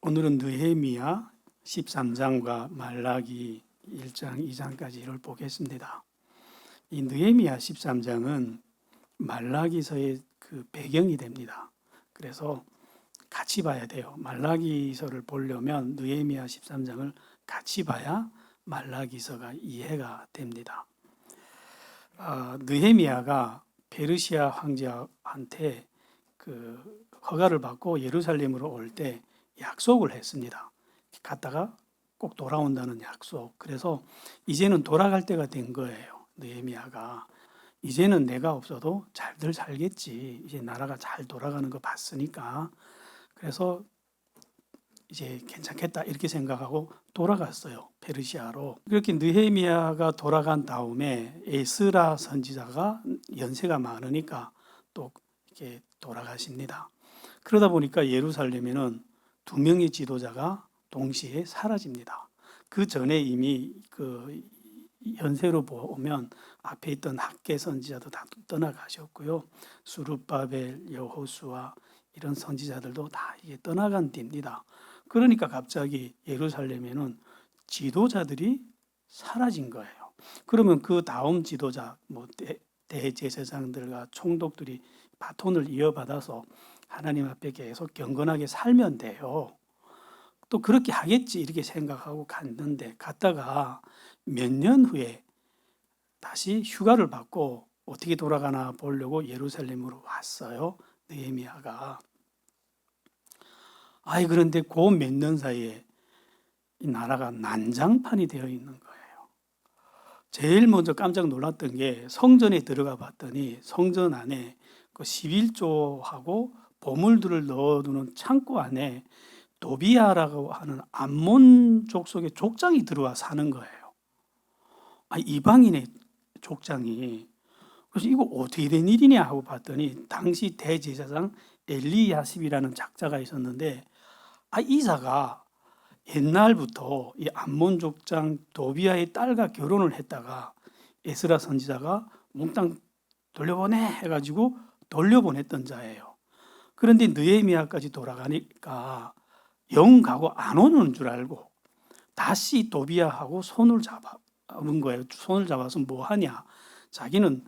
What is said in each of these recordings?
오늘은 느헤미야 13장과 말라기 1장, 2장까지를 보겠습니다. 이 느헤미야 13장은 말라기서의 그 배경이 됩니다. 그래서 같이 봐야 돼요. 말라기서를 보려면 느헤미야 13장을 같이 봐야 말라기서가 이해가 됩니다. 느헤미야가 페르시아 황제한테 그 허가를 받고 예루살렘으로 올 때 약속을 했습니다. 갔다가 꼭 돌아온다는 약속. 그래서 이제는 돌아갈 때가 된 거예요. 느헤미야가 이제는 내가 없어도 잘들 살겠지. 이제 나라가 잘 돌아가는 거 봤으니까. 그래서 이제 괜찮겠다 이렇게 생각하고 돌아갔어요. 페르시아로. 그렇게 느헤미야가 돌아간 다음에 에스라 선지자가 연세가 많으니까 또 이렇게 돌아가십니다. 그러다 보니까 예루살렘에는 두 명의 지도자가 동시에 사라집니다. 그 전에 이미 그 연세로 보면 앞에 있던 학개 선지자도 다 떠나가셨고요. 수룹바벨, 여호수아 이런 선지자들도 다 이게 떠나간 뒤입니다. 그러니까 갑자기 예루살렘에는 지도자들이 사라진 거예요. 그러면 그 다음 지도자, 대제사장들과 총독들이 바톤을 이어받아서 하나님 앞에 계속 경건하게 살면 돼요. 또 그렇게 하겠지 이렇게 생각하고 갔는데 갔다가 몇 년 후에 다시 휴가를 받고 어떻게 돌아가나 보려고 예루살렘으로 왔어요. 느헤미야가. 그런데 그 몇 년 사이에 이 나라가 난장판이 되어 있는 거예요. 제일 먼저 깜짝 놀랐던 게 성전에 들어가 봤더니 성전 안에 그 11조하고 보물들을 넣어두는 창고 안에 도비아라고 하는 암몬 족속의 족장이 들어와 사는 거예요. 이방인의 족장이. 그래서 이거 어떻게 된 일이냐 하고 봤더니 당시 대제사장 엘리야십이라는 작자가 있었는데 이사가 옛날부터 이 암몬 족장 도비아의 딸과 결혼을 했다가 에스라 선지자가 몽땅 돌려보내 해가지고 돌려보냈던 자예요. 그런데 느헤미야까지 돌아가니까 영 가고 안 오는 줄 알고 다시 도비아하고 손을 잡은 거예요. 손을 잡아서 뭐 하냐? 자기는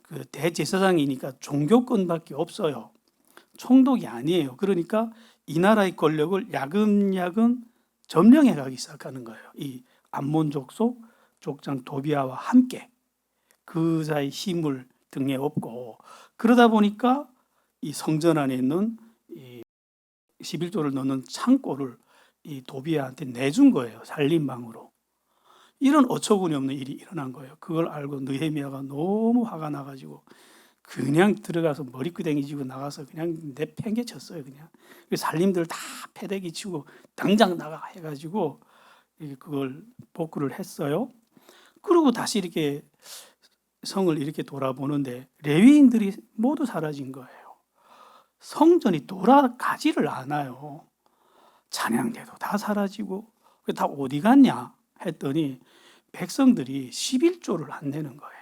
그 대제사장이니까 종교권밖에 없어요. 총독이 아니에요. 그러니까 이 나라의 권력을 야금야금 점령해 가기 시작하는 거예요. 이 암몬 족속 족장 도비아와 함께 그 자의 힘을 등에 업고 그러다 보니까 이 성전 안에 있는 이 11조를 넣는 창고를 이 도비아한테 내준 거예요. 살림방으로. 이런 어처구니 없는 일이 일어난 거예요. 그걸 알고 느헤미야가 너무 화가 나가지고 그냥 들어가서 머리끄댕이 쥐고 나가서 그냥 내팽개쳤어요. 그냥 살림들 다 패대기 치고 당장 나가 해가지고 그걸 복구를 했어요. 그리고 다시 이렇게 성을 이렇게 돌아보는데 레위인들이 모두 사라진 거예요. 성전이 돌아가지를 않아요. 찬양대도 다 사라지고 다 어디 갔냐 했더니 백성들이 11조를 안 내는 거예요.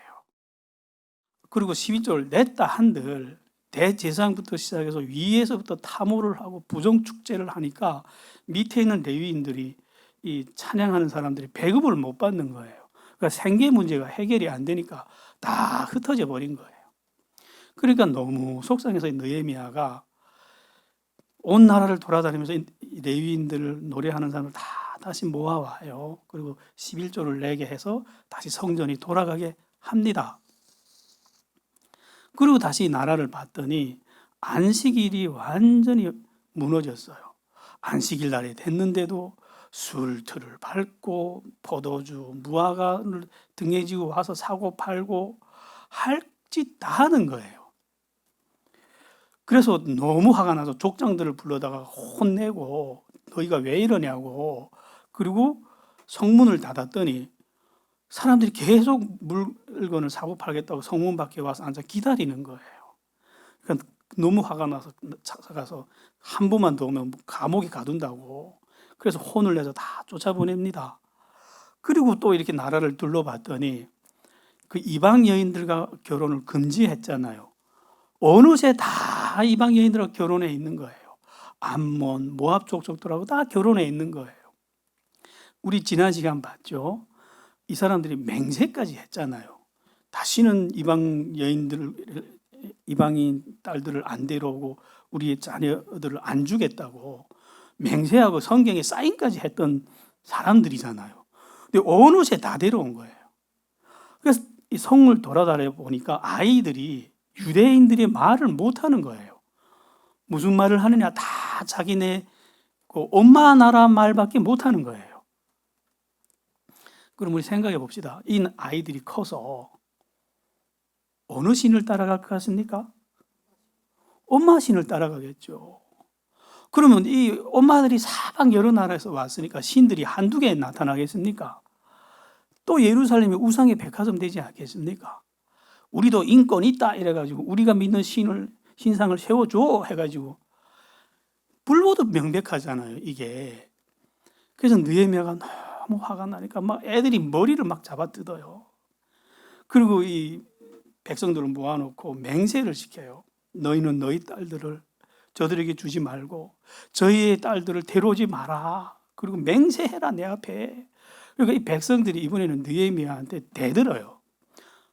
그리고 12조를 냈다 한들 대제사장부터 시작해서 위에서부터 탐호를 하고 부정축제를 하니까 밑에 있는 레위인들이 이 찬양하는 사람들이 배급을 못 받는 거예요. 그러니까 생계 문제가 해결이 안 되니까 다 흩어져 버린 거예요. 그러니까 너무 속상해서 느헤미야가 온 나라를 돌아다니면서 레위인들을 노래하는 사람을 다 다시 모아와요. 그리고 11조를 내게 해서 다시 성전이 돌아가게 합니다. 그리고 다시 나라를 봤더니 안식일이 완전히 무너졌어요. 안식일 날이 됐는데도 술틀을 밟고 포도주, 무화과를 등에 지고 와서 사고 팔고 할 짓 다 하는 거예요. 그래서 너무 화가 나서 족장들을 불러다가 혼내고 너희가 왜 이러냐고. 그리고 성문을 닫았더니 사람들이 계속 물건을 사고 팔겠다고 성문 밖에 와서 앉아 기다리는 거예요. 그러니까 너무 화가 나서 찾아가서 한 번만 더 오면 감옥에 가둔다고. 그래서 혼을 내서 다 쫓아보냅니다. 그리고 또 이렇게 나라를 둘러봤더니 그 이방 여인들과 결혼을 금지했잖아요. 어느새 다 이방 여인들과 결혼해 있는 거예요. 암몬, 모압 족속들하고 다 결혼해 있는 거예요. 우리 지난 시간 봤죠? 이 사람들이 맹세까지 했잖아요. 다시는 이방인 딸들을 안 데려오고 우리의 자녀들을 안 주겠다고 맹세하고 성경에 사인까지 했던 사람들이잖아요. 근데 어느새 다 데려온 거예요. 그래서 이 성을 돌아다녀 보니까 아이들이 유대인들이 말을 못하는 거예요. 무슨 말을 하느냐? 다 자기네 그 엄마 나라 말밖에 못하는 거예요. 그럼 우리 생각해 봅시다. 이 아이들이 커서 어느 신을 따라갈 것 같습니까? 엄마 신을 따라가겠죠. 그러면 이 엄마들이 사방 여러 나라에서 왔으니까 신들이 한두 개 나타나겠습니까? 또 예루살렘이 우상의 백화점 되지 않겠습니까? 우리도 인권 있다 이래가지고 우리가 믿는 신상을 세워줘 해가지고 불보듯 명백하잖아요, 이게. 그래서 느헤미야가 너무 화가 나니까 막 애들이 머리를 막 잡아뜯어요. 그리고 이 백성들을 모아놓고 맹세를 시켜요. 너희는 너희 딸들을 저들에게 주지 말고 저희의 딸들을 데려오지 마라. 그리고 맹세해라 내 앞에. 그러니까 이 백성들이 이번에는 느헤미야한테 대들어요.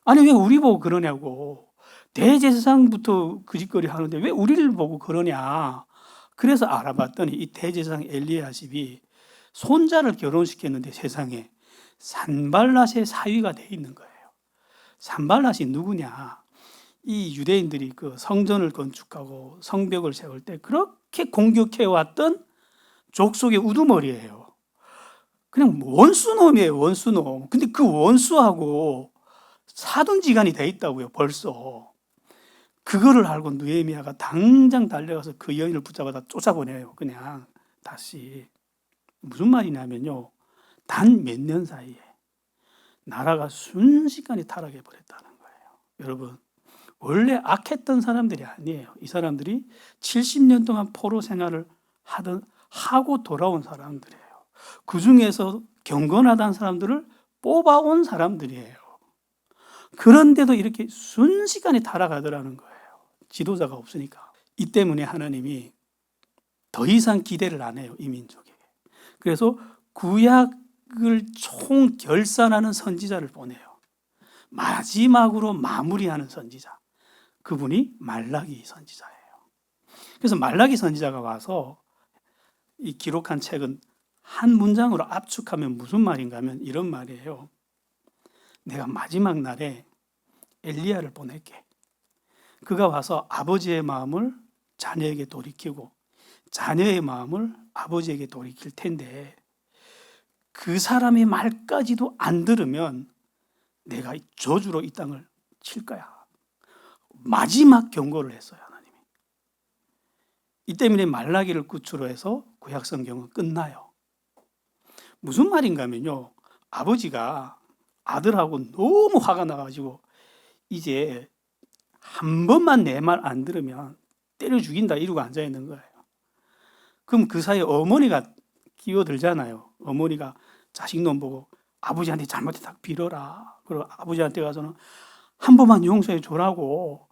아니 왜 우리 보고 그러냐고. 대제사장부터 그 짓거리 하는데 왜 우리를 보고 그러냐. 그래서 알아봤더니 이 대제사장 엘리야십이 손자를 결혼시켰는데 세상에 산발랏의 사위가 돼 있는 거예요. 산발랏이 누구냐? 이 유대인들이 그 성전을 건축하고 성벽을 세울 때 그렇게 공격해 왔던 족속의 우두머리예요. 그냥 원수놈이에요, 원수놈. 근데 그 원수하고 사돈지간이 돼 있다고요, 벌써. 그거를 알고 느헤미야가 당장 달려가서 그 여인을 붙잡아다 쫓아보내요, 그냥 다시. 무슨 말이냐면요, 단 몇 년 사이에 나라가 순식간에 타락해 버렸다는 거예요. 여러분, 원래 악했던 사람들이 아니에요. 이 사람들이 70년 동안 포로 생활을 하고 돌아온 사람들이에요. 그 중에서 경건하다는 사람들을 뽑아온 사람들이에요. 그런데도 이렇게 순식간에 타락하더라는 거예요. 지도자가 없으니까. 이 때문에 하나님이 더 이상 기대를 안 해요, 이 민족에게. 그래서 구약을 총결산하는 선지자를 보내요. 마지막으로 마무리하는 선지자. 그분이 말라기 선지자예요. 그래서 말라기 선지자가 와서 이 기록한 책은 한 문장으로 압축하면 무슨 말인가 하면 이런 말이에요. 내가 마지막 날에 엘리야를 보낼게. 그가 와서 아버지의 마음을 자녀에게 돌이키고 자녀의 마음을 아버지에게 돌이킬 텐데 그 사람의 말까지도 안 들으면 내가 저주로 이 땅을 칠 거야. 마지막 경고를 했어요, 하나님이. 이 때문에 말라기를 끝으로 해서 구약 성경은 끝나요. 무슨 말인가 하면요, 아버지가 아들하고 너무 화가 나가지고 이제 한 번만 내 말 안 들으면 때려 죽인다 이러고 앉아 있는 거예요. 그럼 그 사이에 어머니가 끼어들잖아요. 어머니가 자식놈 보고 아버지한테 잘못했다 빌어라. 그리고 아버지한테 가서는 한 번만 용서해 줘라고.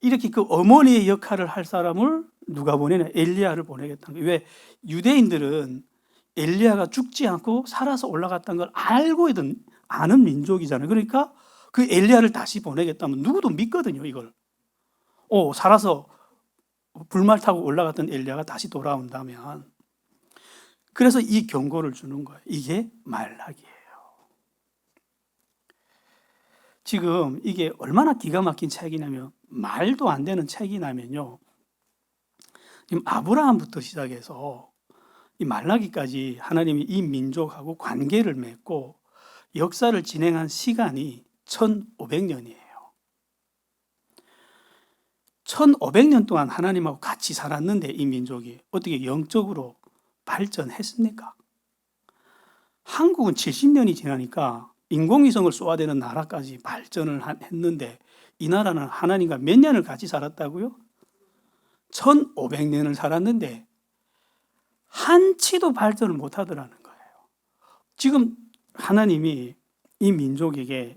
이렇게 그 어머니의 역할을 할 사람을 누가 보내냐? 엘리야를 보내겠다는 거예요. 왜? 유대인들은 엘리야가 죽지 않고 살아서 올라갔다는 걸 알고 있던 아는 민족이잖아요. 그러니까 그 엘리야를 다시 보내겠다면 누구도 믿거든요, 이걸. 살아서 불말 타고 올라갔던 엘리야가 다시 돌아온다면. 그래서 이 경고를 주는 거예요. 이게 말라기예요. 지금 이게 얼마나 기가 막힌 책이냐면 말도 안 되는 책이냐면요. 지금 아브라함부터 시작해서 이 말라기까지 하나님이 이 민족하고 관계를 맺고 역사를 진행한 시간이 1500년이에요. 1500년 동안 하나님하고 같이 살았는데 이 민족이 어떻게 영적으로 발전했습니까? 한국은 70년이 지나니까 인공위성을 쏘아대는 나라까지 발전을 했는데 이 나라는 하나님과 몇 년을 같이 살았다고요? 1500년을 살았는데 한치도 발전을 못하더라는 거예요. 지금 하나님이 이 민족에게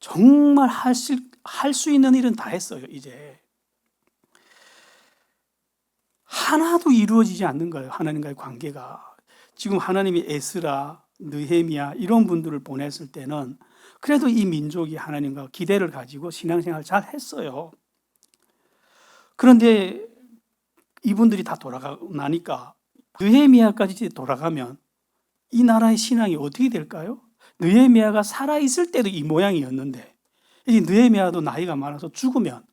정말 할 수 있는 일은 다 했어요, 이제. 하나도 이루어지지 않는 거예요. 하나님과의 관계가. 지금 하나님이 에스라, 느헤미야 이런 분들을 보냈을 때는 그래도 이 민족이 하나님과 기대를 가지고 신앙생활 잘 했어요. 그런데 이분들이 다 돌아가고 나니까 느헤미야까지 돌아가면 이 나라의 신앙이 어떻게 될까요? 느헤미야가 살아있을 때도 이 모양이었는데 이 느헤미야도 나이가 많아서 죽으면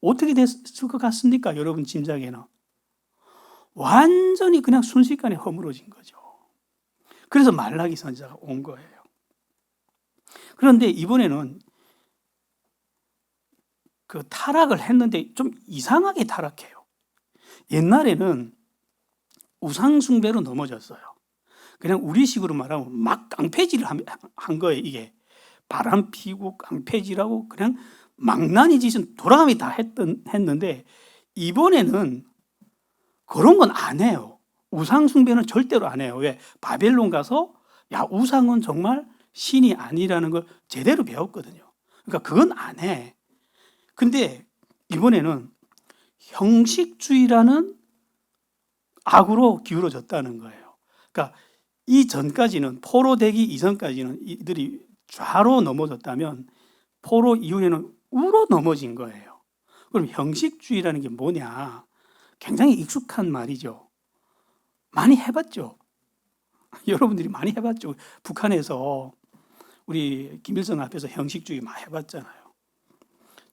어떻게 됐을 것 같습니까? 여러분 짐작에는 완전히 그냥 순식간에 허물어진 거죠. 그래서 말라기 선지자가 온 거예요. 그런데 이번에는 그 타락을 했는데 좀 이상하게 타락해요. 옛날에는 우상숭배로 넘어졌어요. 그냥 우리식으로 말하면 막 깡패질을 한 거예요. 이게 바람 피고 깡패질하고 그냥 망나니 짓은 돌아가미 다 했는데 이번에는 그런 건 안 해요. 우상숭배는 절대로 안 해요. 왜? 바벨론 가서 야 우상은 정말 신이 아니라는 걸 제대로 배웠거든요. 그러니까 그건 안 해. 근데 이번에는 형식주의라는 악으로 기울어졌다는 거예요. 그러니까 이전까지는 포로되기 이전까지는 이들이 좌로 넘어졌다면 포로 이후에는 우로 넘어진 거예요. 그럼 형식주의라는 게 뭐냐? 굉장히 익숙한 말이죠. 많이 해봤죠. 여러분들이 많이 해봤죠. 북한에서 우리 김일성 앞에서 형식주의 많이 해봤잖아요.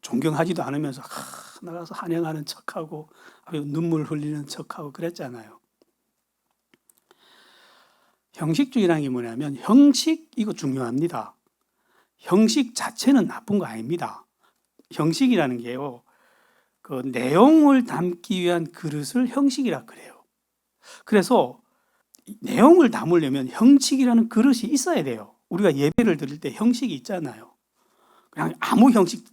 존경하지도 않으면서 나가서 환영하는 척하고 눈물 흘리는 척하고 그랬잖아요. 형식주의라는 게 뭐냐면 형식 이거 중요합니다. 형식 자체는 나쁜 거 아닙니다. 형식이라는 게요. 그 내용을 담기 위한 그릇을 형식이라 그래요. 그래서 내용을 담으려면 형식이라는 그릇이 있어야 돼요. 우리가 예배를 드릴 때 형식이 있잖아요. 그냥 아무 형식,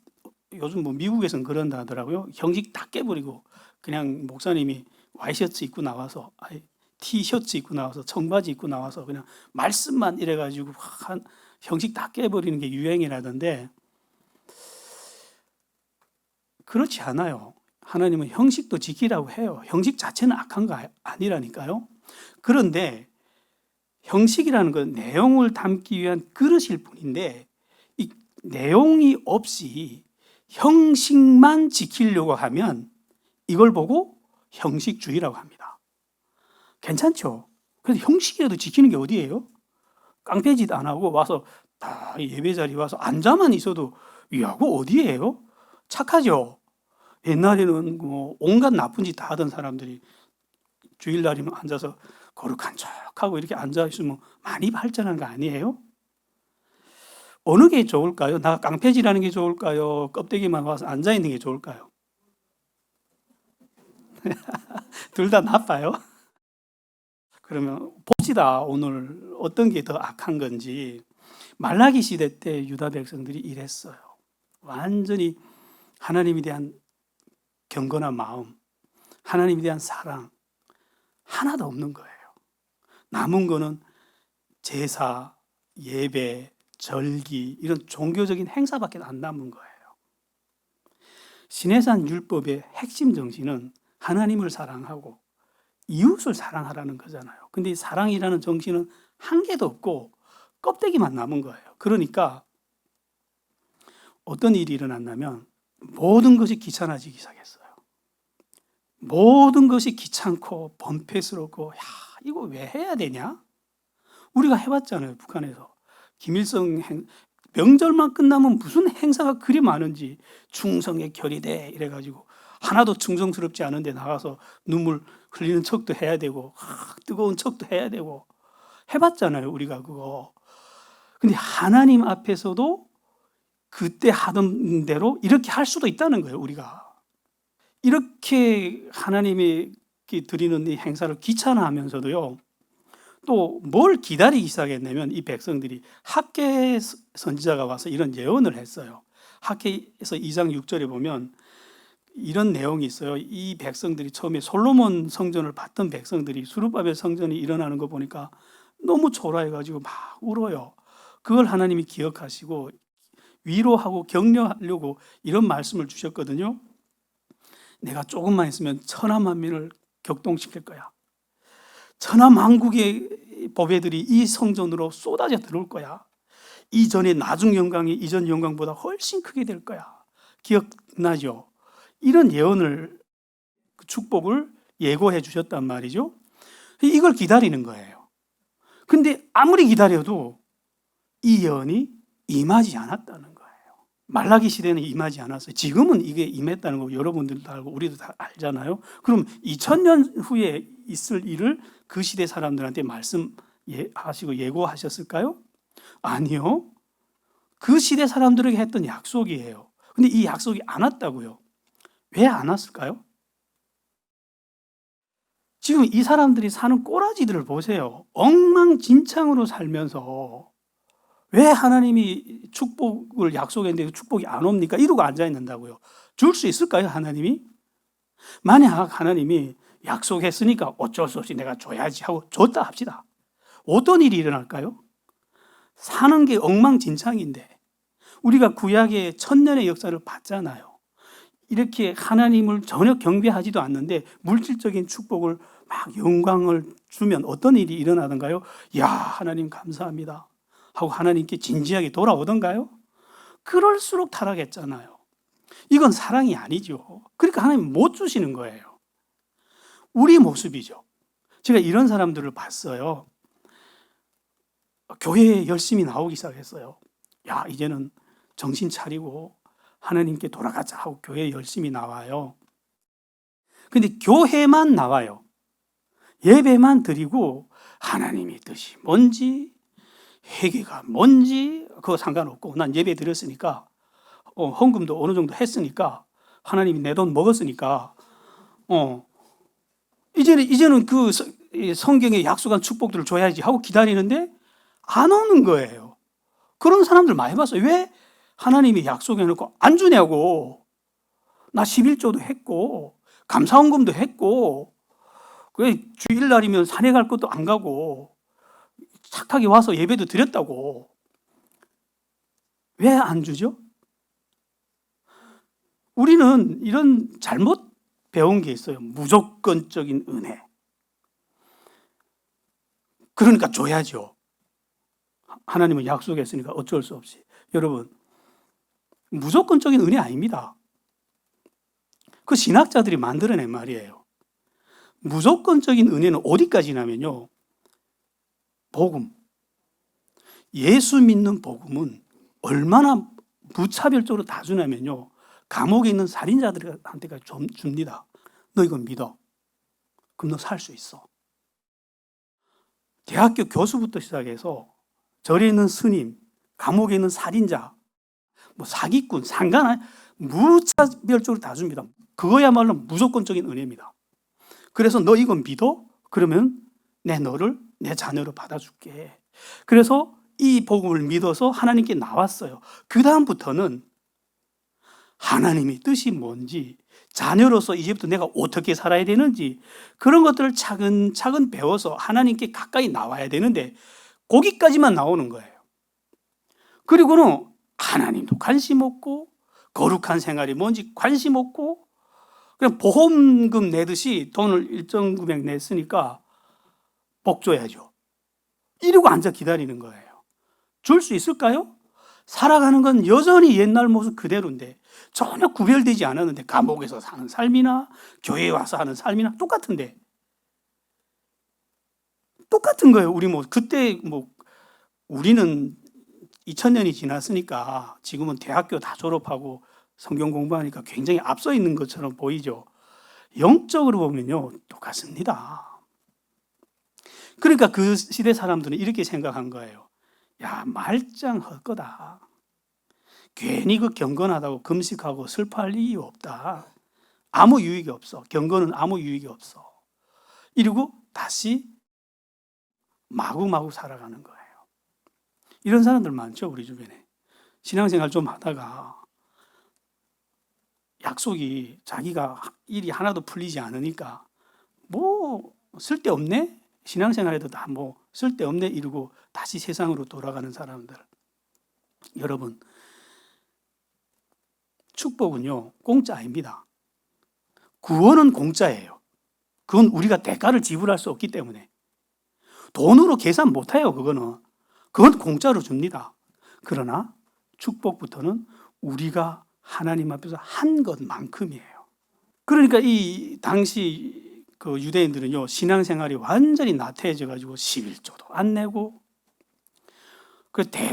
요즘 뭐 미국에서는 그런다 하더라고요. 형식 다 깨버리고 그냥 목사님이 와이셔츠 입고 나와서 티셔츠 입고 나와서 청바지 입고 나와서 그냥 말씀만 이래가지고 형식 다 깨버리는 게 유행이라던데 그렇지 않아요. 하나님은 형식도 지키라고 해요. 형식 자체는 악한 거 아니라니까요. 그런데 형식이라는 건 내용을 담기 위한 그릇일 뿐인데 이 내용이 없이 형식만 지키려고 하면 이걸 보고 형식주의라고 합니다. 괜찮죠? 그래서 형식이라도 지키는 게 어디예요? 깡패짓 안 하고 와서 다 예배 자리 와서 앉아만 있어도 이하고 어디예요? 착하죠? 옛날에는 뭐 온갖 나쁜 짓 다 하던 사람들이 주일날이면 앉아서 거룩한 척하고 이렇게 앉아있으면 많이 발전한 거 아니에요? 어느 게 좋을까요? 나 깡패질하는 게 좋을까요? 껍데기만 와서 앉아있는 게 좋을까요? 둘 다 나빠요? 그러면 봅시다. 오늘 어떤 게 더 악한 건지. 말라기 시대 때 유다 백성들이 이랬어요. 완전히 하나님에 대한 경건한 마음, 하나님에 대한 사랑 하나도 없는 거예요. 남은 거는 제사, 예배, 절기 이런 종교적인 행사밖에 안 남은 거예요. 시내산 율법의 핵심 정신은 하나님을 사랑하고 이웃을 사랑하라는 거잖아요. 근데 이 사랑이라는 정신은 한 개도 없고 껍데기만 남은 거예요. 그러니까 어떤 일이 일어났냐면 모든 것이 귀찮아지기 시작했어요. 모든 것이 귀찮고 번패스럽고 이거 왜 해야 되냐? 우리가 해봤잖아요. 북한에서 김일성 명절만 끝나면 무슨 행사가 그리 많은지 충성에 결의돼 이래가지고 하나도 충성스럽지 않은데 나가서 눈물 흘리는 척도 해야 되고 뜨거운 척도 해야 되고 해봤잖아요. 우리가 그거. 근데 하나님 앞에서도 그때 하던 대로 이렇게 할 수도 있다는 거예요. 우리가 이렇게 하나님이 드리는 이 행사를 귀찮아하면서도요, 또 뭘 기다리기 시작했냐면 이 백성들이 학개 선지자가 와서 이런 예언을 했어요. 학개에서 2장 6절에 보면 이런 내용이 있어요. 이 백성들이 처음에 솔로몬 성전을 봤던 백성들이 수르바벨 성전이 일어나는 거 보니까 너무 초라해가지고 막 울어요. 그걸 하나님이 기억하시고 위로하고 격려하려고 이런 말씀을 주셨거든요. 내가 조금만 있으면 천하 만민을 격동시킬 거야. 천하만국의 보배들이 이 성전으로 쏟아져 들어올 거야. 이전의 나중 영광이 이전 영광보다 훨씬 크게 될 거야. 기억나죠? 이런 예언을, 축복을 예고해 주셨단 말이죠. 이걸 기다리는 거예요. 근데 아무리 기다려도 이 예언이 임하지 않았다는 거예요. 말라기 시대는 임하지 않았어요. 지금은 이게 임했다는 거 여러분들도 알고 우리도 다 알잖아요. 그럼 2000년 후에 있을 일을 그 시대 사람들한테 말씀하시고 예고하셨을까요? 아니요. 그 시대 사람들에게 했던 약속이에요. 근데 이 약속이 안 왔다고요. 왜 안 왔을까요? 지금 이 사람들이 사는 꼬라지들을 보세요. 엉망진창으로 살면서 왜 하나님이 축복을 약속했는데 축복이 안 옵니까? 이러고 앉아 있는다고요. 줄 수 있을까요, 하나님이? 만약 하나님이 약속했으니까 어쩔 수 없이 내가 줘야지 하고 줬다 합시다. 어떤 일이 일어날까요? 사는 게 엉망진창인데 우리가 구약의 1000년의 역사를 봤잖아요. 이렇게 하나님을 전혀 경배하지도 않는데 물질적인 축복을 막 영광을 주면 어떤 일이 일어나던가요? 야, 하나님 감사합니다 하고 하나님께 진지하게 돌아오던가요? 그럴수록 타락했잖아요. 이건 사랑이 아니죠. 그러니까 하나님 못 주시는 거예요. 우리 모습이죠. 제가 이런 사람들을 봤어요. 교회에 열심히 나오기 시작했어요. 야, 이제는 정신 차리고 하나님께 돌아가자 하고 교회에 열심히 나와요. 근데 교회만 나와요. 예배만 드리고 하나님의 뜻이 뭔지 회개가 뭔지 그거 상관없고 난 예배 드렸으니까 헌금도 어느 정도 했으니까 하나님이 내 돈 먹었으니까 이제는 그 성경에 약속한 축복들을 줘야지 하고 기다리는데 안 오는 거예요. 그런 사람들 많이 봤어요. 왜 하나님이 약속해놓고 안 주냐고. 나 11조도 했고 감사헌금도 했고 왜 주일날이면 산에 갈 것도 안 가고 착하게 와서 예배도 드렸다고. 왜 안 주죠? 우리는 이런 잘못 배운 게 있어요. 무조건적인 은혜. 그러니까 줘야죠. 하나님은 약속했으니까 어쩔 수 없이. 여러분, 무조건적인 은혜 아닙니다. 그 신학자들이 만들어낸 말이에요. 무조건적인 은혜는 어디까지냐면요. 복음. 예수 믿는 복음은 얼마나 무차별적으로 다 주냐면요. 감옥에 있는 살인자들한테까지 줍니다. 너 이거 믿어. 그럼 너 살 수 있어. 대학교 교수부터 시작해서 절에 있는 스님, 감옥에 있는 살인자, 뭐 사기꾼, 무차별적으로 다 줍니다. 그거야말로 무조건적인 은혜입니다. 그래서 너 이거 믿어? 그러면 너를 내 자녀로 받아줄게. 그래서 이 복음을 믿어서 하나님께 나왔어요. 그 다음부터는 하나님의 뜻이 뭔지, 자녀로서 이제부터 내가 어떻게 살아야 되는지 그런 것들을 차근차근 배워서 하나님께 가까이 나와야 되는데 거기까지만 나오는 거예요. 그리고는 하나님도 관심 없고 거룩한 생활이 뭔지 관심 없고 그냥 보험금 내듯이 돈을 일정 금액 냈으니까 복 줘야죠. 이러고 앉아 기다리는 거예요. 줄 수 있을까요? 살아가는 건 여전히 옛날 모습 그대로인데 전혀 구별되지 않았는데 감옥에서 사는 삶이나 교회에 와서 하는 삶이나 똑같은데 똑같은 거예요. 우리 그때 우리는 2000년이 지났으니까 지금은 대학교 다 졸업하고 성경 공부하니까 굉장히 앞서 있는 것처럼 보이죠. 영적으로 보면요 똑같습니다. 그러니까 그 시대 사람들은 이렇게 생각한 거예요. 야, 말짱 헛거다. 괜히 그 경건하다고 금식하고 슬퍼할 이유 없다. 아무 유익이 없어. 경건은 아무 유익이 없어. 이러고 다시 마구마구 살아가는 거예요. 이런 사람들 많죠, 우리 주변에. 신앙생활 좀 하다가 약속이 자기가 일이 하나도 풀리지 않으니까 쓸데없네? 신앙생활에도 다 쓸데없네 이러고 다시 세상으로 돌아가는 사람들. 여러분, 축복은요 공짜 아닙니다. 구원은 공짜예요. 그건 우리가 대가를 지불할 수 없기 때문에. 돈으로 계산 못해요, 그거는. 그건 공짜로 줍니다. 그러나 축복부터는 우리가 하나님 앞에서 한 것만큼이에요. 그러니까 이 당시 그 유대인들은요, 신앙생활이 완전히 나태해져가지고 11조도 안 내고,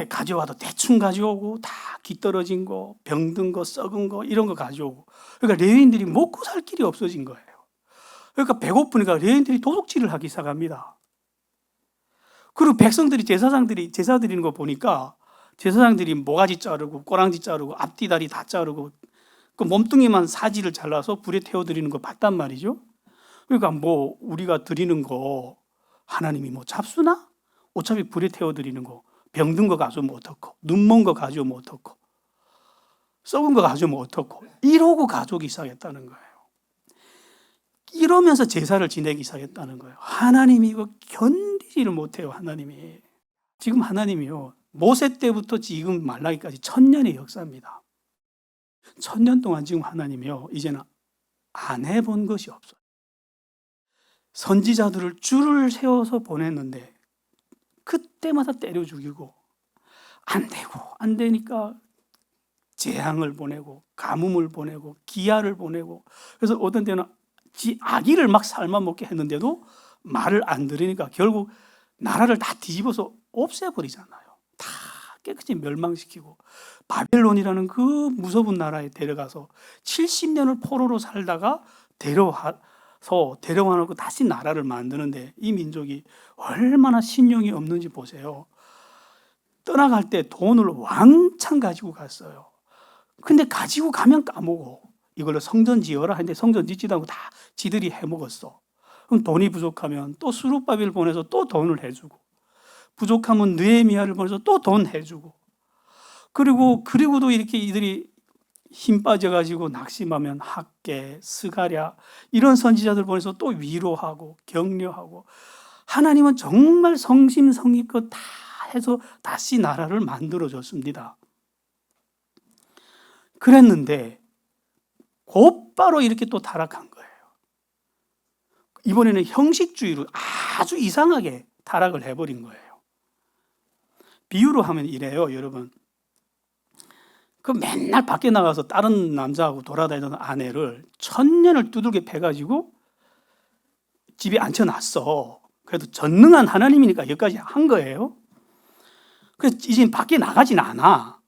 가져와도 대충 가져오고, 다 기떨어진 거, 병든 거, 썩은 거, 이런 거 가져오고. 그러니까 레위인들이 먹고 살 길이 없어진 거예요. 그러니까 배고프니까 레위인들이 도둑질을 하기 시작합니다. 그리고 백성들이 제사 드리는 거 보니까 제사장들이 모가지 자르고 꼬랑지 자르고 앞뒤 다리 다 자르고 그 몸뚱이만 사지를 잘라서 불에 태워 드리는 거 봤단 말이죠. 그러니까 뭐 우리가 드리는 거 하나님이 뭐 잡수나? 어차피 불에 태워 드리는 거 병든 거 가져오면 어떻고, 눈먼 거 가져오면 어떻고, 썩은 거 가져오면 어떻고, 이러고 가족이 시작했다는 거예요. 이러면서 제사를 지내기 시작했다는 거예요. 하나님이 이거 견디지를 못해요. 하나님이. 지금 하나님이요, 모세 때부터 지금 말라기까지 1000년의 역사입니다. 1000년 동안 지금 하나님이요, 이제는 안 해본 것이 없어요. 선지자들을 줄을 세워서 보냈는데 그때마다 때려 죽이고, 안 되고 안 되니까 재앙을 보내고 가뭄을 보내고 기아를 보내고, 그래서 어떤 때는 아기를 막 삶아 먹게 했는데도 말을 안 들으니까 결국 나라를 다 뒤집어서 없애버리잖아요. 다 깨끗이 멸망시키고 바벨론이라는 그 무서운 나라에 데려가서 70년을 포로로 살다가 데려와놓고 다시 나라를 만드는데, 이 민족이 얼마나 신용이 없는지 보세요. 떠나갈 때 돈을 왕창 가지고 갔어요. 근데 가지고 가면 까먹어. 이걸로 성전 지어라 했는데 성전 짓지도 않고 다 지들이 해먹었어. 그럼 돈이 부족하면 또 스룹바벨을 보내서 또 돈을 해주고, 부족하면 느헤미야를 보내서 또 돈 해주고, 그리고도 이렇게 이들이 힘 빠져가지고 낙심하면 학개, 스가랴 이런 선지자들 보내서 또 위로하고 격려하고, 하나님은 정말 성심성의껏 다 해서 다시 나라를 만들어줬습니다. 그랬는데 곧바로 이렇게 또 타락한 거예요. 이번에는 형식주의로 아주 이상하게 타락을 해버린 거예요. 비유로 하면 이래요, 여러분. 그 맨날 밖에 나가서 다른 남자하고 돌아다니던 아내를 1000년을 두들겨 패가지고 집에 앉혀놨어. 그래도 전능한 하나님이니까 여기까지 한 거예요. 그래서 이제 밖에 나가진 않아.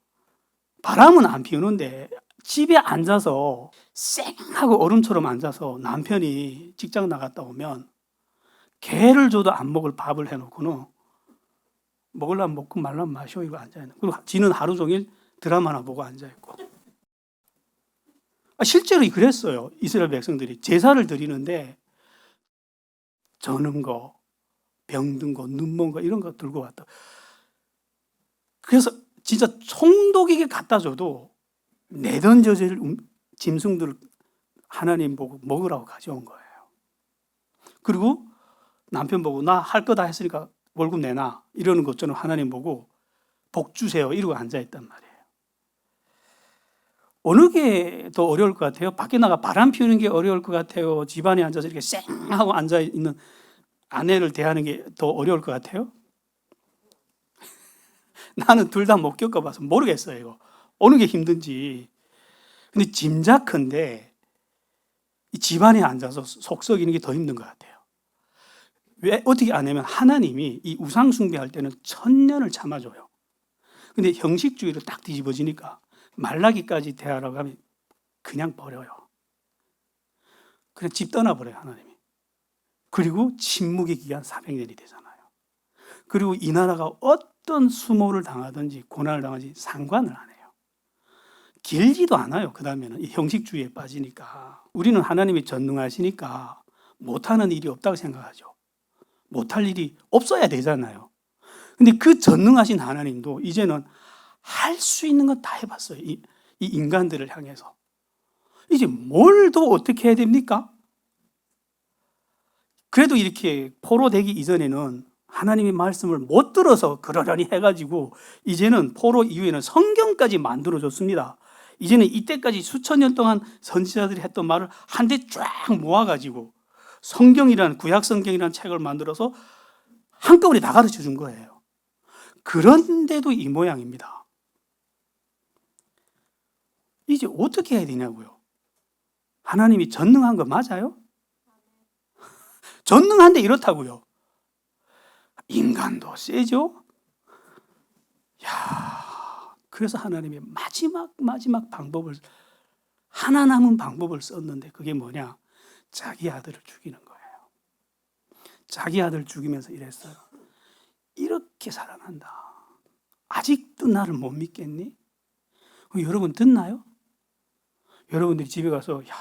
바람은 안 피우는데 집에 앉아서 쌩하고 얼음처럼 앉아서 남편이 직장 나갔다 오면 개를 줘도 안 먹을 밥을 해놓고는 먹으려면 먹고 말라면 마셔 이거 앉아있는. 그리고 지는 하루 종일 드라마나 보고 앉아있고. 실제로 그랬어요. 이스라엘 백성들이 제사를 드리는데 저는 거, 병든 거, 눈먼 거 이런 거 들고 왔다. 그래서 진짜 총독에게 갖다 줘도 내던져질 짐승들을 하나님 보고 먹으라고 가져온 거예요. 그리고 남편 보고 나 할 거 다 했으니까 월급 내놔 이러는 것처럼 하나님 보고 복 주세요 이러고 앉아있단 말이에요. 어느 게 더 어려울 것 같아요? 밖에 나가 바람 피우는 게 어려울 것 같아요? 집안에 앉아서 이렇게 쌩하고 앉아있는 아내를 대하는 게 더 어려울 것 같아요? 나는 둘 다 못 겪어봐서 모르겠어요. 이거 어느 게 힘든지. 근데 짐작컨대 이 집안에 앉아서 속 썩이는 게 더 힘든 것 같아요. 왜 어떻게 안 하면 하나님이 이 우상 숭배할 때는 1000년을 참아줘요. 근데 형식주의로 딱 뒤집어지니까 말라기까지 대하라고 하면 그냥 버려요. 그냥 집 떠나버려요, 하나님이. 그리고 침묵의 기간 400년이 되잖아요. 그리고 이 나라가 어떤 수모를 당하든지 고난을 당하든지 상관을 안 해요. 길지도 않아요. 그 다음에는 이 형식주의에 빠지니까. 우리는 하나님이 전능하시니까 못하는 일이 없다고 생각하죠. 못할 일이 없어야 되잖아요. 근데 그 전능하신 하나님도 이제는 할 수 있는 건 다 해봤어요. 이 인간들을 향해서. 이제 뭘 더 어떻게 해야 됩니까? 그래도 이렇게 포로되기 이전에는 하나님의 말씀을 못 들어서 그러려니 해가지고 이제는 포로 이후에는 성경까지 만들어줬습니다. 이제는 이때까지 수천 년 동안 선지자들이 했던 말을 한데 쫙 모아가지고 성경이라는 구약 성경이라는 책을 만들어서 한꺼번에 다 가르쳐 준 거예요. 그런데도 이 모양입니다. 이제 어떻게 해야 되냐고요. 하나님이 전능한 거 맞아요? 전능한데 이렇다고요. 인간도 세죠? 야, 그래서 하나님이 마지막 방법을, 하나 남은 방법을 썼는데 그게 뭐냐? 자기 아들을 죽이는 거예요. 자기 아들 죽이면서 이랬어요. 이렇게 사랑한다. 아직도 나를 못 믿겠니? 여러분 듣나요? 여러분들이 집에 가서 야,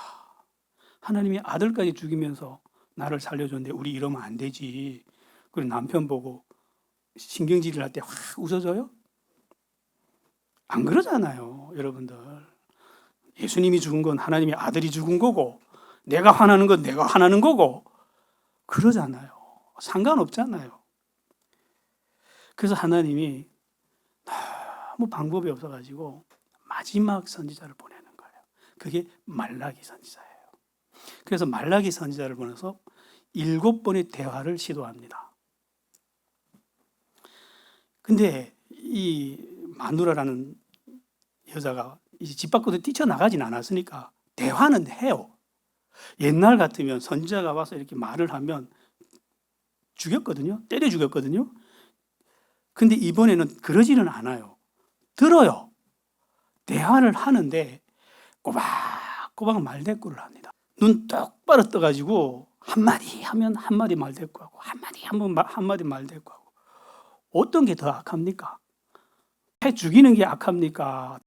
하나님이 아들까지 죽이면서 나를 살려줬는데 우리 이러면 안 되지. 그리고 남편 보고 신경질을 할 때 확 웃어줘요? 안 그러잖아요, 여러분들. 예수님이 죽은 건 하나님의 아들이 죽은 거고, 내가 화나는 건 내가 화나는 거고, 그러잖아요. 상관없잖아요. 그래서 하나님이 너무 방법이 없어가지고 마지막 선지자를 보내는 거예요. 그게 말라기 선지자예요. 그래서 말라기 선지자를 보내서 7번의 대화를 시도합니다. 근데 이 마누라라는 여자가 이제 집 밖으로 뛰쳐나가진 않았으니까 대화는 해요. 옛날 같으면 선지자가 와서 이렇게 말을 하면 죽였거든요. 때려 죽였거든요. 근데 이번에는 그러지는 않아요. 들어요. 대화를 하는데 꼬박꼬박 말대꾸를 합니다. 눈 똑바로 떠가지고 한마디 하면 한마디 말대꾸하고 한마디 하면 한마디 말대꾸하고. 어떤 게 더 악합니까? 해 죽이는 게 악합니까?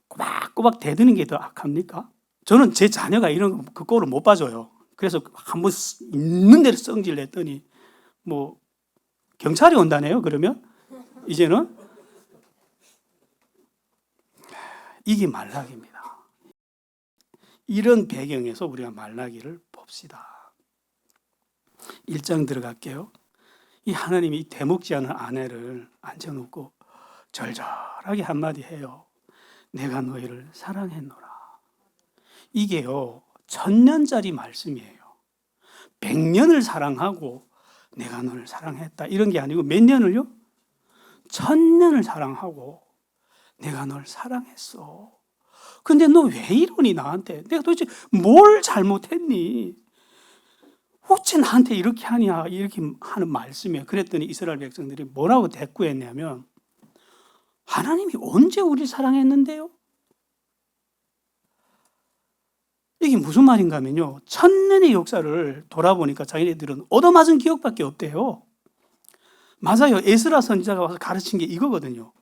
꼬박꼬박 대드는 게 더 악합니까? 저는 제 자녀가 이런 그 꼴을 못 봐줘요. 그래서 한번 있는 대로 성질 냈더니 뭐 경찰이 온다네요. 그러면 이제는 이게 말라기입니다. 이런 배경에서 우리가 말라기를 봅시다. 1장 들어갈게요. 이 하나님이 대목지 않은 아내를 앉혀놓고 절절하게 한마디 해요. 내가 너희를 사랑했노라. 이게요 1000년짜리 말씀이에요. 100년을 사랑하고 내가 너를 사랑했다 이런 게 아니고 몇 년을요? 1000년을 사랑하고 내가 널 사랑했어. 근데 너 왜 이러니 나한테? 내가 도대체 뭘 잘못했니? 어째 나한테 이렇게 하냐? 이렇게 하는 말씀이에요. 그랬더니 이스라엘 백성들이 뭐라고 대꾸했냐면 하나님이 언제 우리를 사랑했는데요? 이게 무슨 말인가 하면요 1000년의 역사를 돌아보니까 자기네들은 얻어맞은 기억밖에 없대요. 맞아요. 에스라 선지자가 와서 가르친 게 이거거든요.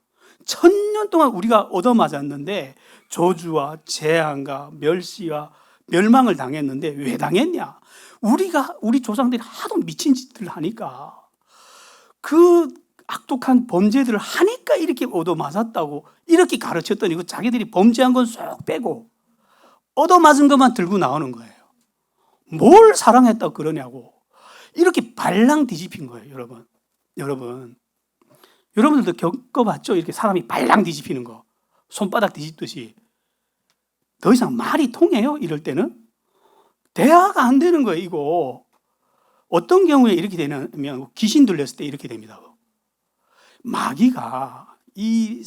1000년 동안 우리가 얻어맞았는데 저주와 재앙과 멸시와 멸망을 당했는데 왜 당했냐? 우리 조상들이 하도 미친 짓들을 하니까 그 악독한 범죄들을 하니까 이렇게 얻어맞았다고 이렇게 가르쳤더니 그 자기들이 범죄한 건 쏙 빼고 얻어맞은 것만 들고 나오는 거예요. 뭘 사랑했다고 그러냐고. 이렇게 발랑 뒤집힌 거예요, 여러분. 여러분들도 겪어봤죠? 이렇게 사람이 발랑 뒤집히는 거. 손바닥 뒤집듯이. 더 이상 말이 통해요? 이럴 때는? 대화가 안 되는 거예요, 이거. 어떤 경우에 이렇게 되냐면 귀신 들렸을 때 이렇게 됩니다. 마귀가 이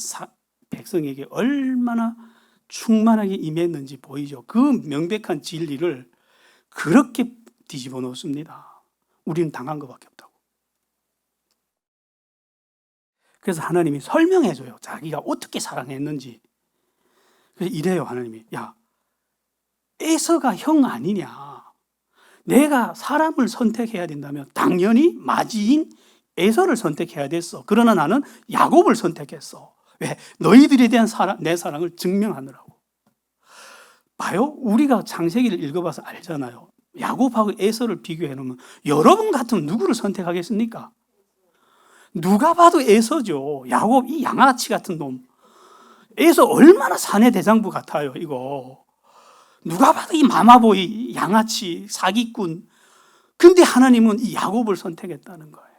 백성에게 얼마나 충만하게 임했는지 보이죠. 그 명백한 진리를 그렇게 뒤집어 놓습니다. 우리는 당한 것밖에 없다고. 그래서 하나님이 설명해줘요. 자기가 어떻게 사랑했는지. 그래서 이래요, 하나님이. 야, 에서가 형 아니냐. 내가 사람을 선택해야 된다면 당연히 마지인 에서를 선택해야 됐어. 그러나 나는 야곱을 선택했어. 왜? 너희들에 대한 내 사랑을 증명하느라고. 봐요. 우리가 창세기를 읽어봐서 알잖아요. 야곱하고 에서를 비교해 놓으면 여러분 같으면 누구를 선택하겠습니까? 누가 봐도 에서죠. 야곱 이 양아치 같은 놈. 에서 얼마나 사내 대장부 같아요, 이거. 누가 봐도 이 마마보이, 양아치, 사기꾼. 근데 하나님은 이 야곱을 선택했다는 거예요.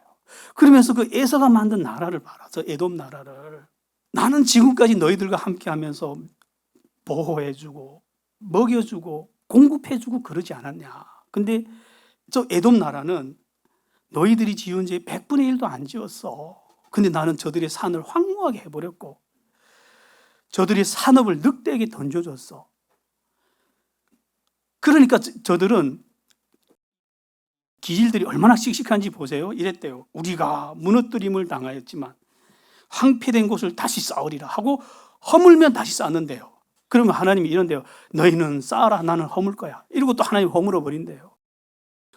그러면서 그 에서가 만든 나라를 봐라. 저 에돔 나라를. 나는 지금까지 너희들과 함께 하면서 보호해주고, 먹여주고, 공급해주고 그러지 않았냐. 근데 저 에돔 나라는 너희들이 지은 죄의 100분의 1도 안 지었어. 근데 나는 저들의 산을 황무하게 해버렸고 저들의 산업을 늑대에게 던져줬어. 그러니까 저들은 기질들이 얼마나 씩씩한지 보세요. 이랬대요. 우리가 무너뜨림을 당하였지만 황폐된 곳을 다시 쌓으리라 하고 허물면 다시 쌓는데요. 그러면 하나님이 이런데요. 너희는 쌓아라, 나는 허물 거야. 이러고 또 하나님 허물어 버린대요.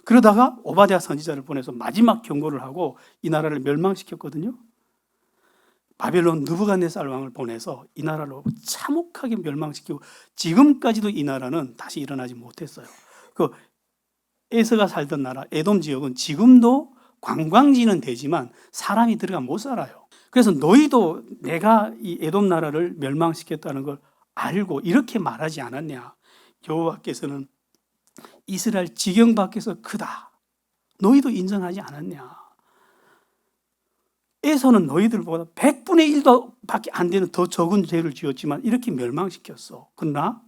그러다가 오바댜 선지자를 보내서 마지막 경고를 하고 이 나라를 멸망시켰거든요. 바벨론 느부갓네살 왕을 보내서 이 나라를 참혹하게 멸망시키고 지금까지도 이 나라는 다시 일어나지 못했어요. 그 에서가 살던 나라 에돔 지역은 지금도 관광지는 되지만 사람이 들어가 못 살아요. 그래서 너희도 내가 이 에돔 나라를 멸망시켰다는 걸 알고 이렇게 말하지 않았냐. 여호와께서는 이스라엘 지경 밖에서 크다. 너희도 인정하지 않았냐. 에서는 너희들보다 100분의 1도 밖에 안 되는 더 적은 죄를 지었지만 이렇게 멸망시켰어. 그러나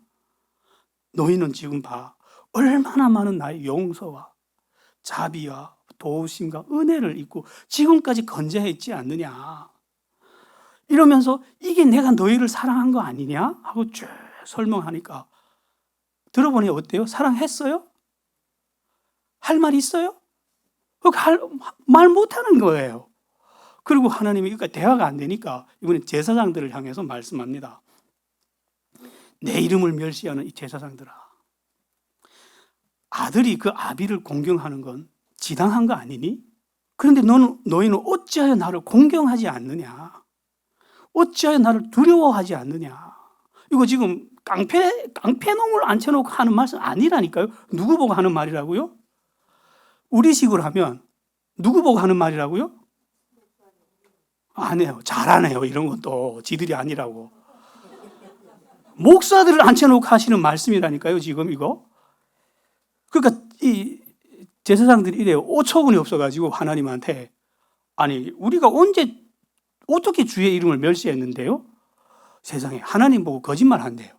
너희는 지금 봐. 얼마나 많은 나의 용서와 자비와 도우심과 은혜를 입고 지금까지 건재했지 않느냐. 이러면서 이게 내가 너희를 사랑한 거 아니냐 하고 쭉 설명하니까 들어보니 어때요? 사랑했어요? 할 말 있어요? 말 못하는 거예요. 그리고 하나님이 그러니까 대화가 안 되니까 이번에 제사장들을 향해서 말씀합니다. 내 이름을 멸시하는 이 제사장들아, 아들이 그 아비를 공경하는 건 지당한 거 아니니? 그런데 너희는 어찌하여 나를 공경하지 않느냐? 어찌하여 나를 두려워하지 않느냐? 이거 지금 깡패놈을 앉혀놓고 하는 말씀 아니라니까요. 누구 보고 하는 말이라고요? 우리식으로 하면 누구 보고 하는 말이라고요? 안 해요. 잘하네요. 이런 것도 지들이 아니라고. 목사들을 앉혀놓고 하시는 말씀이라니까요. 지금 이거. 그러니까 이 제사장들이 이래요. 오처분이 없어가지고 하나님한테 아니 우리가 언제 어떻게 주의 이름을 멸시했는데요? 세상에 하나님 보고 거짓말 한대요.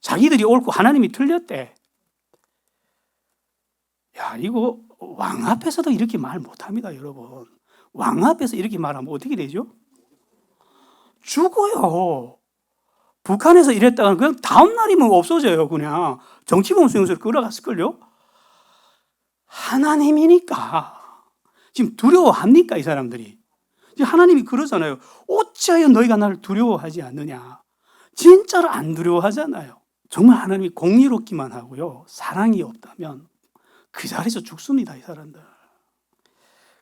자기들이 옳고 하나님이 틀렸대. 야, 이거 왕 앞에서도 이렇게 말 못합니다, 여러분. 왕 앞에서 이렇게 말하면 어떻게 되죠? 죽어요. 북한에서 이랬다가 그냥 다음 날이면 없어져요. 그냥 정치범 수용소로 끌어갔을걸요. 하나님이니까 지금 두려워합니까, 이 사람들이? 하나님이 그러잖아요. 어찌하여 너희가 나를 두려워하지 않느냐. 진짜로 안 두려워하잖아요. 정말 하나님이 공의롭기만 하고요, 사랑이 없다면 그 자리에서 죽습니다, 이 사람들.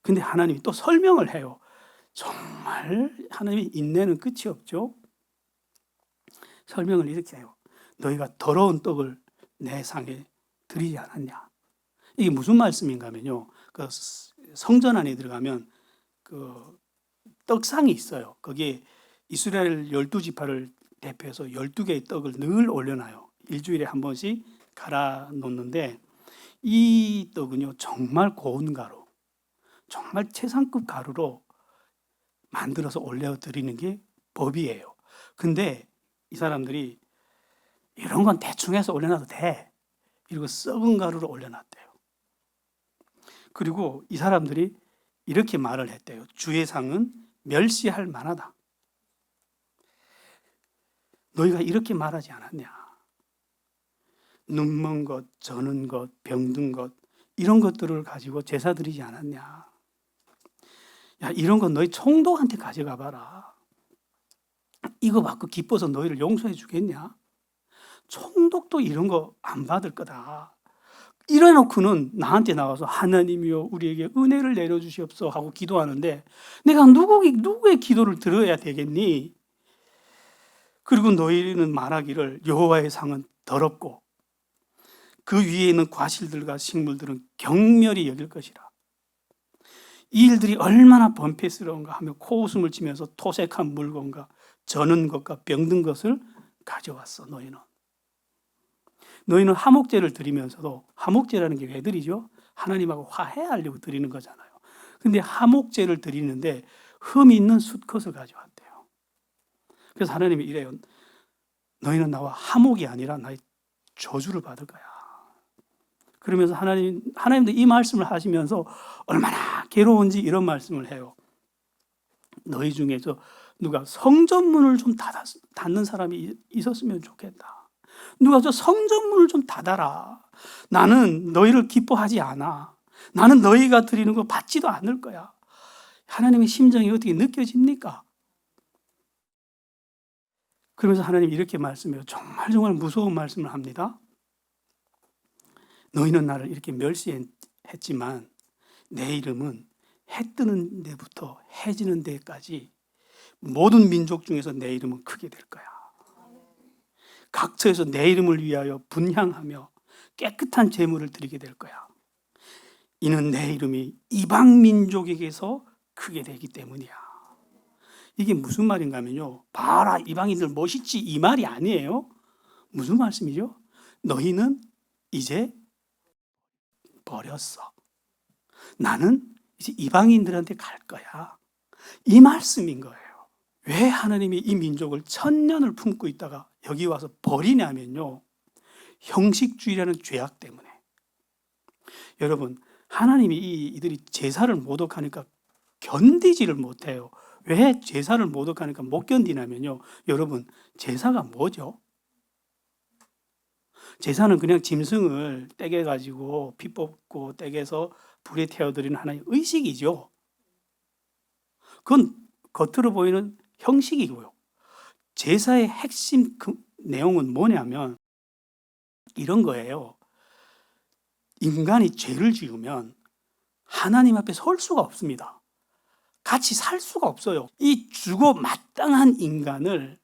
근데 하나님이 또 설명을 해요. 정말 하나님의 인내는 끝이 없죠. 설명을 이렇게 해요. 너희가 더러운 떡을 내 상에 드리지 않았냐. 이게 무슨 말씀인가 하면요, 그 성전 안에 들어가면 그 떡상이 있어요. 거기에 이스라엘 12지파를 대표해서 12개의 떡을 늘 올려놔요. 일주일에 한 번씩 갈아 놓는데 이 떡은요, 정말 고운 가루, 정말 최상급 가루로 만들어서 올려드리는 게 법이에요. 근데 이 사람들이 이런 건 대충 해서 올려놔도 돼. 이러고 썩은 가루로 올려놨대요. 그리고 이 사람들이 이렇게 말을 했대요. 주의 상은 멸시할 만하다. 너희가 이렇게 말하지 않았냐. 눈먼 것, 저는 것, 병든 것, 이런 것들을 가지고 제사 드리지 않았냐. 야, 이런 건 너희 총독한테 가져가 봐라. 이거 받고 기뻐서 너희를 용서해 주겠냐? 총독도 이런 거 안 받을 거다. 이래놓고는 나한테 나와서 하나님이여 우리에게 은혜를 내려주시옵소서 하고 기도하는데 내가 누구의 기도를 들어야 되겠니? 그리고 너희는 말하기를 여호와의 상은 더럽고 그 위에 있는 과실들과 식물들은 경멸히 여길 것이라. 이 일들이 얼마나 번패스러운가 하며 코웃음을 치면서 토색한 물건과 저는 것과 병든 것을 가져왔어. 너희는 화목제를 드리면서도, 화목제라는 게 왜 드리죠? 하나님하고 화해하려고 드리는 거잖아요. 근데 화목제를 드리는데 흠이 있는 숫것을 가져왔대요. 그래서 하나님이 이래요. 너희는 나와 화목이 아니라 나의 저주를 받을 거야. 그러면서 하나님도 이 말씀을 하시면서 얼마나 괴로운지 이런 말씀을 해요. 너희 중에서 누가 성전문을 좀 닫는 사람이 있었으면 좋겠다. 누가 저 성전문을 좀 닫아라. 나는 너희를 기뻐하지 않아. 나는 너희가 드리는 거 받지도 않을 거야. 하나님의 심정이 어떻게 느껴집니까? 그러면서 하나님이 이렇게 말씀해요. 정말 정말 무서운 말씀을 합니다. 너희는 나를 이렇게 멸시했지만 내 이름은 해 뜨는 데부터 해 지는 데까지 모든 민족 중에서 내 이름은 크게 될 거야. 각처에서 내 이름을 위하여 분향하며 깨끗한 제물을 드리게 될 거야. 이는 내 이름이 이방 민족에게서 크게 되기 때문이야. 이게 무슨 말인가 하면요. 봐라, 이방인들 멋있지, 이 말이 아니에요. 무슨 말씀이죠? 너희는 이제 버렸어. 나는 이제 이방인들한테 갈 거야. 이 말씀인 거예요. 왜 하나님이 이 민족을 1000년을 품고 있다가 여기 와서 버리냐면요. 형식주의라는 죄악 때문에. 여러분, 하나님이 이들이 제사를 모독하니까 견디지를 못해요. 왜 제사를 모독하니까 못 견디냐면요. 여러분, 제사가 뭐죠? 제사는 그냥 짐승을 떼게 가지고 피 뽑고 떼게서 불에 태워드리는 하나의 의식이죠. 그건 겉으로 보이는 형식이고요. 제사의 핵심 내용은 뭐냐면 이런 거예요. 인간이 죄를 지으면 하나님 앞에 설 수가 없습니다. 같이 살 수가 없어요. 이 죽어 마땅한 인간을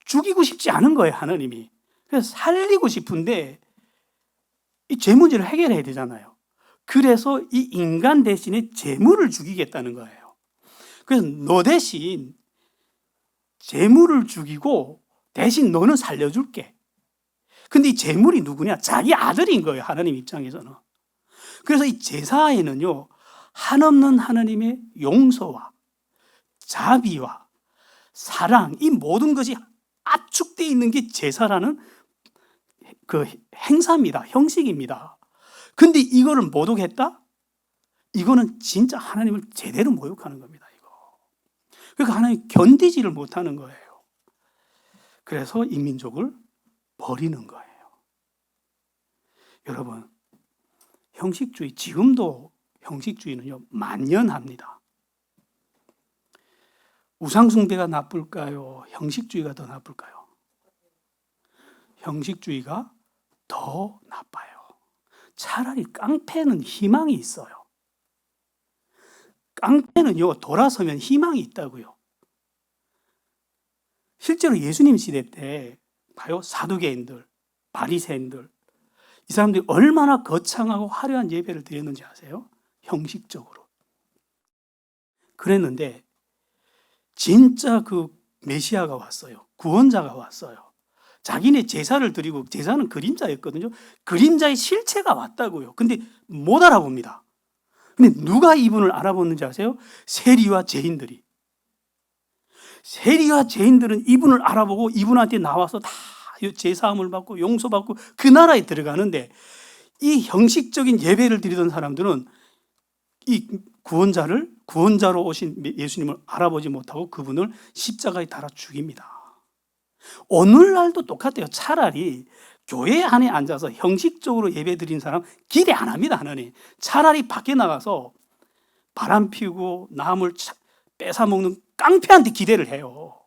죽이고 싶지 않은 거예요, 하나님이. 그래서 살리고 싶은데 이 죄 문제를 해결해야 되잖아요. 그래서 이 인간 대신에 재물을 죽이겠다는 거예요. 그래서 너 대신 재물을 죽이고 대신 너는 살려줄게. 근데 이 재물이 누구냐? 자기 아들인 거예요, 하나님 입장에서는. 그래서 이 제사에는요, 한없는 하나님의 용서와 자비와 사랑, 이 모든 것이 압축되어 있는 게 제사라는 그 행사입니다. 형식입니다. 근데 이거를 모독했다? 이거는 진짜 하나님을 제대로 모욕하는 겁니다, 이거. 그러니까 하나님이 견디지를 못하는 거예요. 그래서 이 민족을 버리는 거예요. 여러분, 형식주의, 지금도 형식주의는요, 만연합니다. 우상숭배가 나쁠까요? 형식주의가 더 나쁠까요? 형식주의가 더 나빠요. 차라리 깡패는 희망이 있어요. 깡패는요, 돌아서면 희망이 있다고요. 실제로 예수님 시대 때 봐요. 사두개인들, 바리새인들, 이 사람들이 얼마나 거창하고 화려한 예배를 드렸는지 아세요? 형식적으로. 그랬는데 진짜 그 메시아가 왔어요. 구원자가 왔어요. 자기네 제사를 드리고, 제사는 그림자였거든요. 그림자의 실체가 왔다고요. 근데 못 알아봅니다. 근데 누가 이분을 알아보는지 아세요? 세리와 죄인들이. 세리와 죄인들은 이분을 알아보고 이분한테 나와서 다 제사함을 받고 용서받고 그 나라에 들어가는데, 이 형식적인 예배를 드리던 사람들은 이 구원자로 오신 예수님을 알아보지 못하고 그분을 십자가에 달아 죽입니다. 오늘날도 똑같아요. 차라리 교회 안에 앉아서 형식적으로 예배 드린 사람 기대 안 합니다, 하나님. 차라리 밖에 나가서 바람 피우고 남을 뺏어 먹는 깡패한테 기대를 해요.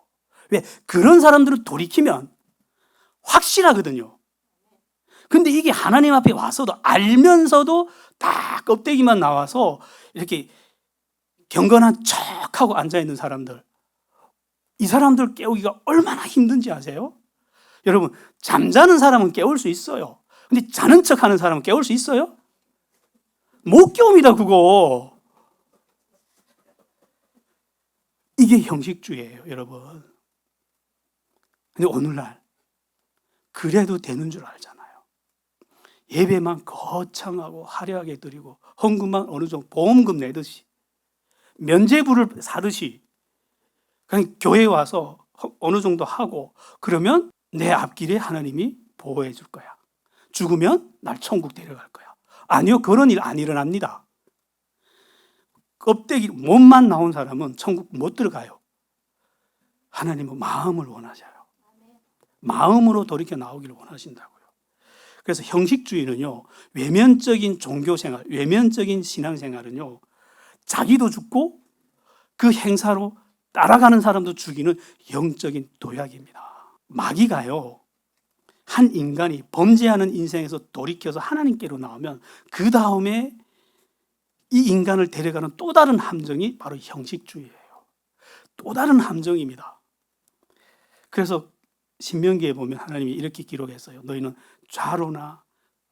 왜? 그런 사람들은 돌이키면 확실하거든요. 근데 이게 하나님 앞에 와서도 알면서도 다 껍데기만 나와서 이렇게 경건한 척하고 앉아있는 사람들, 이 사람들 깨우기가 얼마나 힘든지 아세요? 여러분, 잠자는 사람은 깨울 수 있어요. 근데 자는 척하는 사람은 깨울 수 있어요? 못 깨웁니다, 그거. 이게 형식주의예요, 여러분. 근데 오늘날 그래도 되는 줄 알잖아요. 예배만 거창하고 화려하게 드리고 헌금만 어느 정도 보험금 내듯이 면죄부를 사듯이 그냥 교회에 와서 어느 정도 하고 그러면 내 앞길에 하나님이 보호해 줄 거야. 죽으면 날 천국 데려갈 거야. 아니요, 그런 일 안 일어납니다. 껍데기 몸만 나온 사람은 천국 못 들어가요. 하나님은 마음을 원하셔요. 마음으로 돌이켜 나오기를 원하신다고요. 그래서 형식주의는요, 외면적인 종교생활, 외면적인 신앙생활은요, 자기도 죽고 그 행사로 따라가는 사람도 죽이는 영적인 도약입니다. 마귀가요, 한 인간이 범죄하는 인생에서 돌이켜서 하나님께로 나오면 그 다음에 이 인간을 데려가는 또 다른 함정이 바로 형식주의예요. 또 다른 함정입니다. 그래서 신명기에 보면 하나님이 이렇게 기록했어요. 너희는 좌로나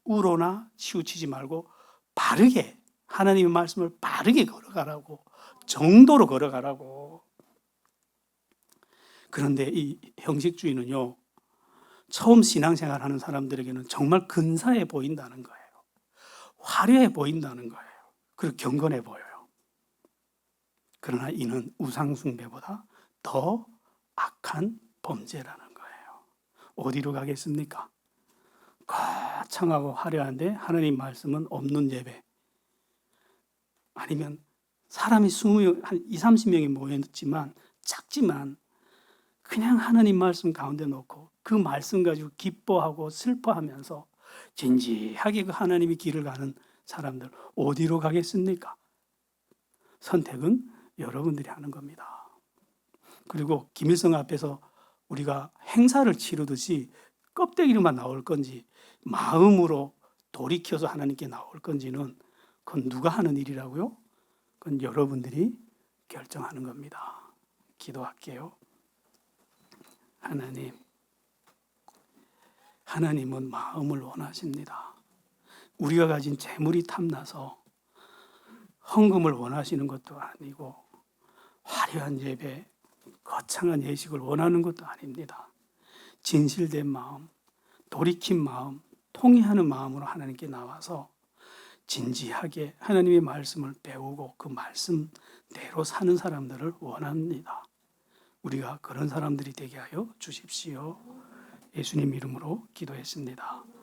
우로나 치우치지 말고 바르게, 하나님의 말씀을 바르게 걸어가라고, 정도로 걸어가라고. 그런데 이 형식주의는요, 처음 신앙생활 하는 사람들에게는 정말 근사해 보인다는 거예요. 화려해 보인다는 거예요. 그리고 경건해 보여요. 그러나 이는 우상숭배보다 더 악한 범죄라는 거예요. 어디로 가겠습니까? 거창하고 화려한데 하나님 말씀은 없는 예배. 아니면 사람이 20명, 한 20, 30명이 모였지만 작지만 그냥 하나님 말씀 가운데 놓고 그 말씀 가지고 기뻐하고 슬퍼하면서 진지하게 그 하나님의 길을 가는 사람들 어디로 가겠습니까? 선택은 여러분들이 하는 겁니다. 그리고 김일성 앞에서 우리가 행사를 치르듯이 껍데기로만 나올 건지 마음으로 돌이켜서 하나님께 나올 건지는 그건 누가 하는 일이라고요? 그건 여러분들이 결정하는 겁니다. 기도할게요. 하나님은 마음을 원하십니다. 우리가 가진 재물이 탐나서 헌금을 원하시는 것도 아니고 화려한 예배, 거창한 예식을 원하는 것도 아닙니다. 진실된 마음, 돌이킨 마음, 통회하는 마음으로 하나님께 나와서 진지하게 하나님의 말씀을 배우고 그 말씀대로 사는 사람들을 원합니다. 우리가 그런 사람들이 되게 하여 주십시오. 예수님 이름으로 기도했습니다.